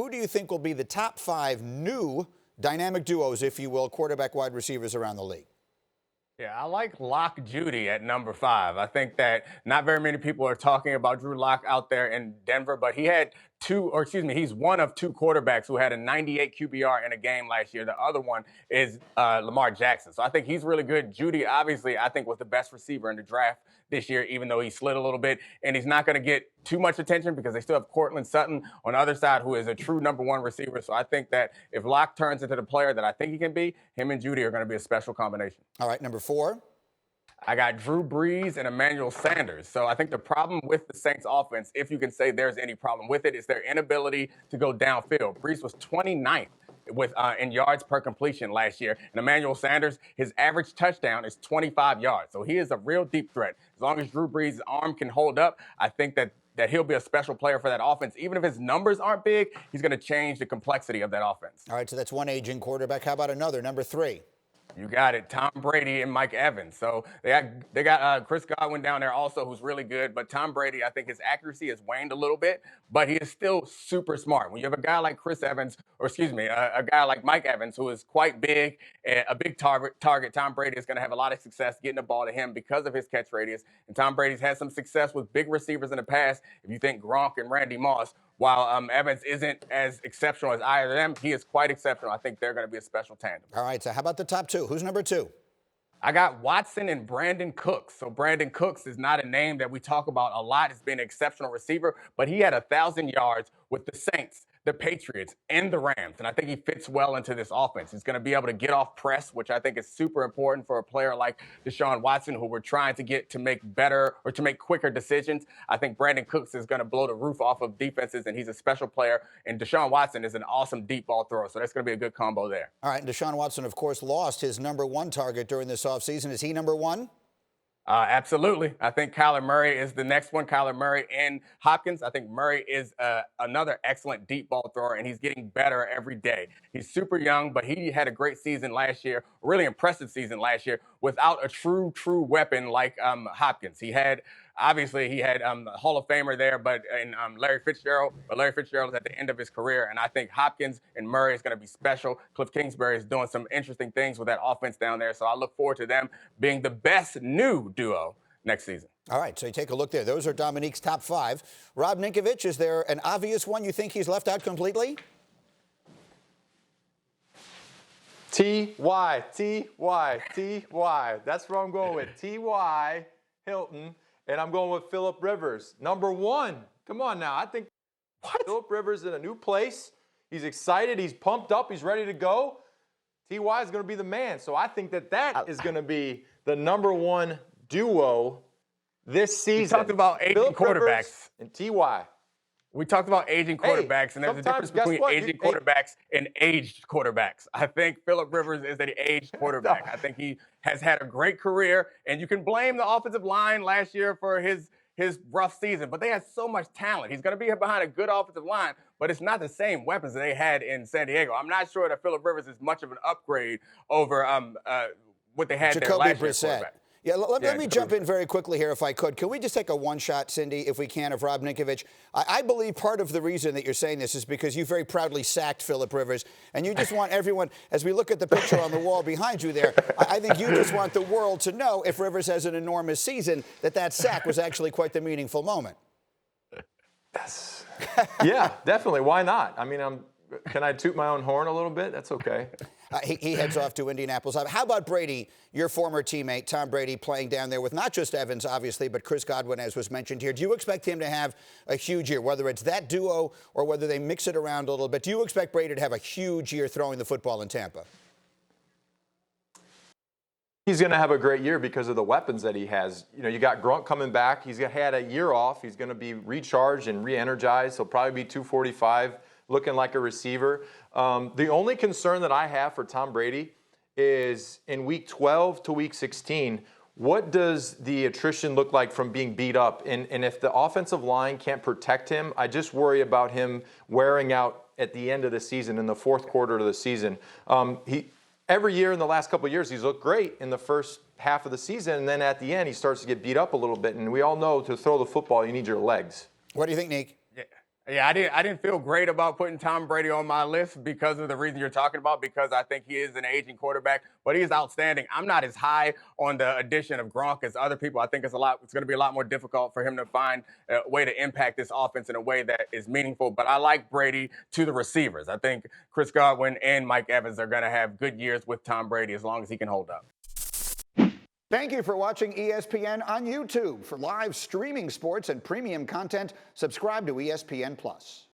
Who do you think will be the top 5 new dynamic duos, if you will, quarterback wide receivers around the league? Yeah, I like Jeudy at number 5. I think that not very many people are talking about Drew Lock out there in Denver, but he's one of 2 quarterbacks who had a 98 QBR in a game last year. The other one is Lamar Jackson. So I think he's really good. Jeudy, obviously, I think was the best receiver in the draft this year, even though he slid a little bit. And he's not going to get too much attention because they still have Cortland Sutton on the other side, who is a true number 1 receiver. So I think that if Lock turns into the player that I think he can be, him and Jeudy are going to be a special combination. All right, number 4. I got Drew Brees and Emmanuel Sanders. So I think the problem with the Saints offense, if you can say there's any problem with it, is their inability to go downfield. Brees was 29th in yards per completion last year. And Emmanuel Sanders, his average touchdown is 25 yards. So he is a real deep threat. As long as Drew Brees' arm can hold up, I think that he'll be a special player for that offense. Even if his numbers aren't big, he's going to change the complexity of that offense. All right, so that's one aging quarterback. How about another, number 3? You got it. Tom Brady and Mike Evans. So they got Chris Godwin down there also, who's really good. But Tom Brady, I think his accuracy has waned a little bit, but he is still super smart. When you have a guy like a guy like Mike Evans, who is quite big, a big target, Tom Brady is going to have a lot of success getting the ball to him because of his catch radius. And Tom Brady's had some success with big receivers in the past. If you think Gronk and Randy Moss, while Evans isn't as exceptional as either of them, he is quite exceptional. I think they're going to be a special tandem. All right, so how about the top 2? Who's number 2? I got Watson and Brandin Cooks. So Brandin Cooks is not a name that we talk about a lot. He's been an exceptional receiver, but he had 1,000 yards with the Saints, the Patriots, and the Rams. And I think he fits well into this offense. He's going to be able to get off press, which I think is super important for a player like Deshaun Watson, who we're trying to get to make better or to make quicker decisions. I think Brandin Cooks is going to blow the roof off of defenses, and he's a special player. And Deshaun Watson is an awesome deep ball thrower. So that's going to be a good combo there. All right, and Deshaun Watson, of course, lost his number 1 target during this offseason. Is he number 1? Absolutely. I think Kyler Murray is the next one. Kyler Murray and Hopkins. I think Murray is another excellent deep ball thrower, and he's getting better every day. He's super young, but he had a great season last year, really impressive season last year, without a true weapon like Hopkins. He had Hall of Famer there, but Larry Fitzgerald. But Larry Fitzgerald is at the end of his career, and I think Hopkins and Murray is going to be special. Cliff Kingsbury is doing some interesting things with that offense down there, so I look forward to them being the best new duo next season. All right, so you take a look there. Those are Domonique's top 5. Rob Ninkovich, is there an obvious one you think he's left out completely? T.Y. That's where I'm going with. T.Y. Hilton. And I'm going with Phillip Rivers. Number 1. Come on now. I think Phillip Rivers in a new place. He's excited. He's pumped up. He's ready to go. T.Y. is going to be the man. So I think that is going to be the number 1 duo this season. We talked about aging Phillip quarterbacks. Rivers and T.Y. We talked about aging quarterbacks, and there's a difference between aging quarterbacks and aged quarterbacks. I think Phillip Rivers is an aged quarterback. I think he has had a great career, and you can blame the offensive line last year for his rough season, but they had so much talent. He's going to be behind a good offensive line, but it's not the same weapons that they had in San Diego. I'm not sure that Phillip Rivers is much of an upgrade over what they had there last year. Quarterback. Yeah, let me jump in very quickly here if I could. Can we just take a one-shot, Cindy, if we can, of Rob Ninkovich? I believe part of the reason that you're saying this is because you very proudly sacked Phillip Rivers, and you just want everyone, as we look at the picture on the wall behind you there, I think you just want the world to know, if Rivers has an enormous season, that sack was actually quite the meaningful moment. Yes. Yeah, definitely. Why not? I mean, can I toot my own horn a little bit? That's okay. He heads off to Indianapolis. How about Brady, your former teammate, Tom Brady, playing down there with not just Evans, obviously, but Chris Godwin, as was mentioned here. Do you expect him to have a huge year, whether it's that duo or whether they mix it around a little bit? Do you expect Brady to have a huge year throwing the football in Tampa? He's going to have a great year because of the weapons that he has. You know, you got Gronk coming back. He's had a year off. He's going to be recharged and re-energized. He'll probably be 245, looking like a receiver. The only concern that I have for Tom Brady is in week 12 to week 16, what does the attrition look like from being beat up? And if the offensive line can't protect him, I just worry about him wearing out at the end of the season, in the fourth quarter of the season. Every year in the last couple of years, he's looked great in the first half of the season, and then at the end, he starts to get beat up a little bit. And we all know to throw the football, you need your legs. What do you think, Nick? Yeah, I didn't feel great about putting Tom Brady on my list because of the reason you're talking about, because I think he is an aging quarterback, but he is outstanding. I'm not as high on the addition of Gronk as other people. I think it's going to be a lot more difficult for him to find a way to impact this offense in a way that is meaningful. But I like Brady to the receivers. I think Chris Godwin and Mike Evans are going to have good years with Tom Brady as long as he can hold up. Thank you for watching ESPN on YouTube. For live streaming sports and premium content, subscribe to ESPN+.